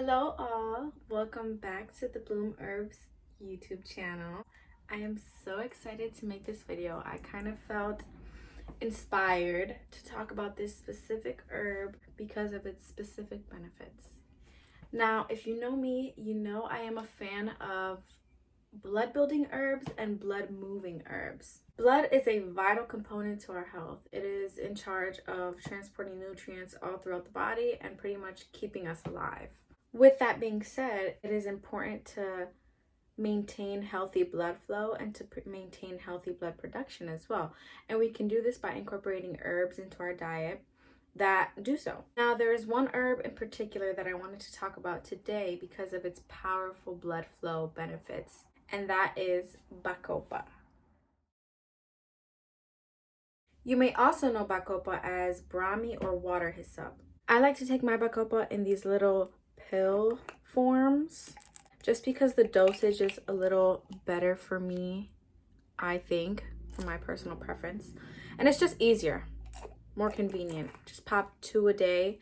Hello all, welcome back to the Bloom Herbs YouTube channel. I am so excited to make this video. I kind of felt inspired to talk about this specific herb because of its specific benefits. Now, if you know me, you know I am a fan of blood building herbs and blood moving herbs. Blood is a vital component to our health. It is in charge of transporting nutrients all throughout the body and pretty much keeping us alive. With that being said, it is important to maintain healthy blood flow and to maintain healthy blood production as well. And we can do this by incorporating herbs into our diet that do so. Now, there is one herb in particular that I wanted to talk about today because of its powerful blood flow benefits, and that is Bacopa. You may also know Bacopa as Brahmi or water hyssop. I like to take my Bacopa in these little pill forms just because the dosage is a little better for me, I think, for my personal preference. And it's just easier, more convenient. Just pop 2 a day.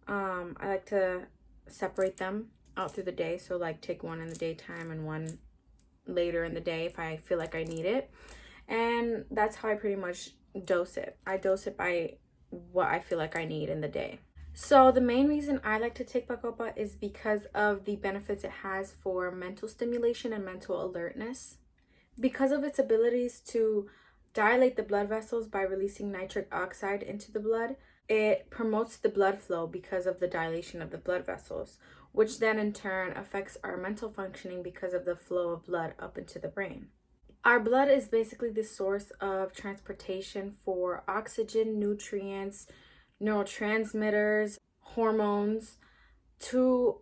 I like to separate them out through the day. So like take one in the daytime and one later in the day if I feel like I need it. And that's how I pretty much dose it. I dose it by what I feel like I need in the day. So the main reason I like to take Bacopa is because of the benefits it has for mental stimulation and mental alertness. Because of its abilities to dilate the blood vessels by releasing nitric oxide into the blood, it promotes the blood flow because of the dilation of the blood vessels, which then in turn affects our mental functioning because of the flow of blood up into the brain. Our blood is basically the source of transportation for oxygen, nutrients, neurotransmitters, hormones to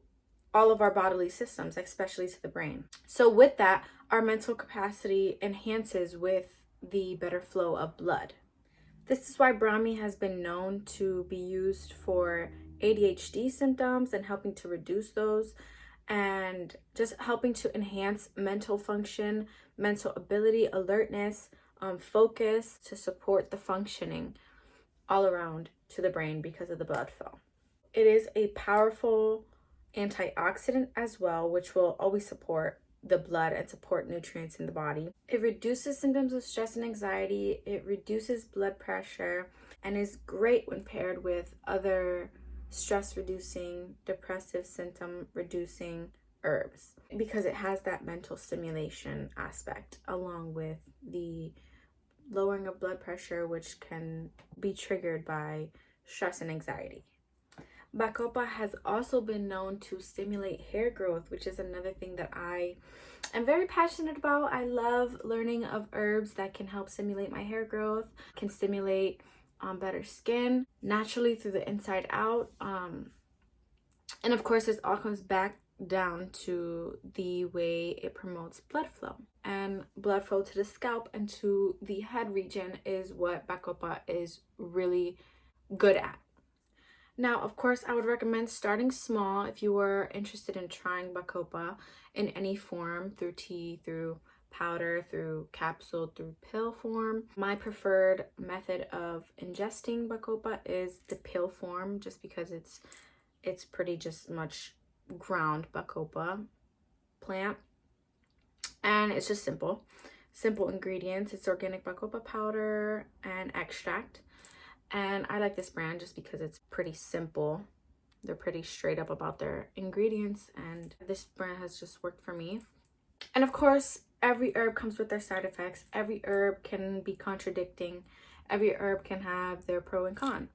all of our bodily systems, especially to the brain. So with that, our mental capacity enhances with the better flow of blood. This is why Brahmi has been known to be used for ADHD symptoms and helping to reduce those, and just helping to enhance mental function, mental ability, alertness, focus, to support the functioning all around to the brain because of the blood flow. It is a powerful antioxidant as well, which will always support the blood and support nutrients in the body. It reduces symptoms of stress and anxiety. It reduces blood pressure and is great when paired with other stress reducing, depressive symptom reducing herbs because it has that mental stimulation aspect along with the lowering of blood pressure, which can be triggered by stress and anxiety. Bacopa has also been known to stimulate hair growth, which is another thing that I am very passionate about. I love learning of herbs that can help stimulate my hair growth, can stimulate better skin naturally through the inside out. And of course, this all comes back down to the way it promotes blood flow. And blood flow to the scalp and to the head region is what Bacopa is really good at. Now, of course, I would recommend starting small if you were interested in trying Bacopa in any form, through tea, through powder, through capsule, through pill form. My preferred method of ingesting Bacopa is the pill form, just because it's pretty just much ground Bacopa plant, and it's just simple ingredients. It's organic Bacopa powder and extract. And I like this brand just because it's pretty simple. They're pretty straight up about their ingredients, and this brand has just worked for me. And of course, every herb comes with their side effects. Every herb can be contradicting. Every herb can have their pro and con.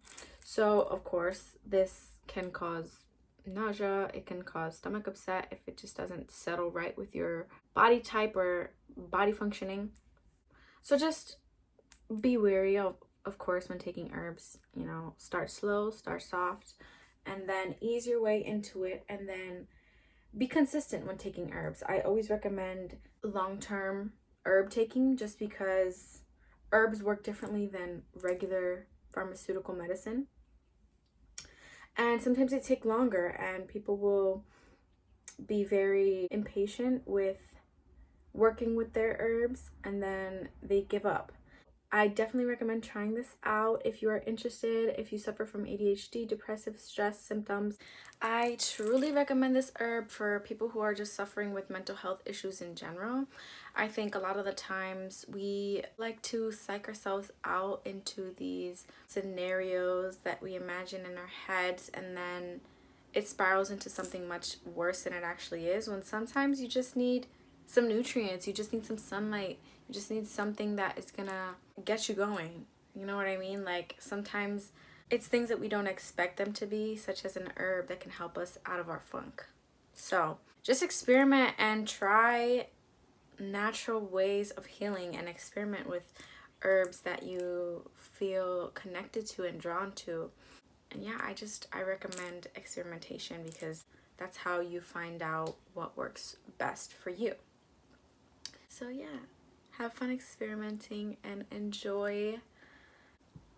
So of course, this can cause nausea. It can cause stomach upset if it just doesn't settle right with your body type or body functioning. So just be wary of course, when taking herbs. You know, start slow, start soft, and then ease your way into it, and then be consistent when taking herbs. I always recommend long-term herb taking just because herbs work differently than regular pharmaceutical medicine. And sometimes they take longer, and people will be very impatient with working with their herbs, and then they give up. I definitely recommend trying this out if you are interested, if you suffer from ADHD, depressive stress symptoms. I truly recommend this herb for people who are just suffering with mental health issues in general. I think a lot of the times we like to psych ourselves out into these scenarios that we imagine in our heads, and then it spirals into something much worse than it actually is, when sometimes you just need some nutrients, you just need some sunlight, you just need something that is gonna get you going. You know what I mean? Like sometimes it's things that we don't expect them to be, such as an herb that can help us out of our funk. So just experiment and try natural ways of healing, and experiment with herbs that you feel connected to and drawn to. And yeah, I recommend experimentation, because that's how you find out what works best for you. So yeah, have fun experimenting and enjoy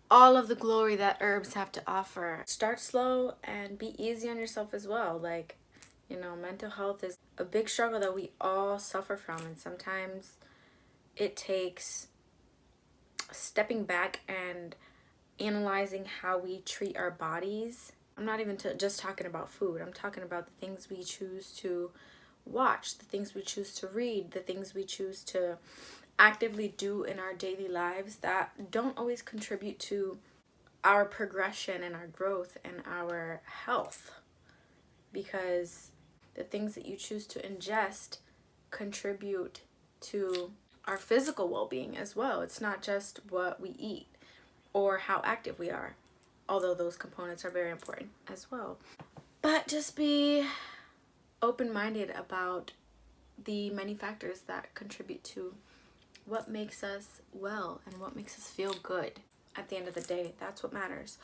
all of the glory that herbs have to offer. Start slow and be easy on yourself as well. Like, you know, mental health is a big struggle that we all suffer from, and sometimes it takes stepping back and analyzing how we treat our bodies. I'm not even just talking about food. I'm talking about the things we choose to watch, the things we choose to read, the things we choose to actively do in our daily lives that don't always contribute to our progression and our growth and our health. Because the things that you choose to ingest contribute to our physical well-being as well. It's not just what we eat or how active we are, although those components are very important as well. But just be open-minded about the many factors that contribute to what makes us well and what makes us feel good. At the end of the day, that's what matters.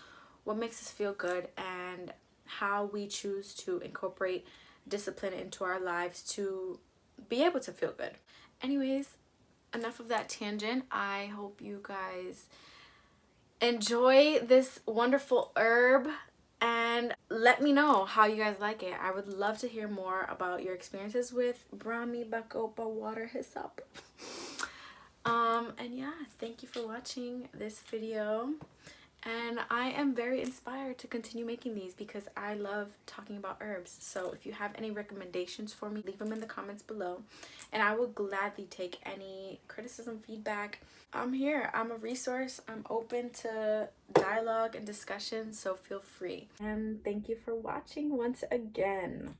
What makes us feel good, and how we choose to incorporate discipline into our lives to be able to feel good. Anyways, enough of that tangent. I hope you guys enjoy this wonderful herb, and let me know how you guys like it. I would love to hear more about your experiences with Brahmi, Bacopa, water hyssop. And yeah, thank you for watching this video. And I am very inspired to continue making these because I love talking about herbs. So if you have any recommendations for me, leave them in the comments below. And I will gladly take any criticism, feedback. I'm here. I'm a resource. I'm open to dialogue and discussion, so feel free. And thank you for watching once again.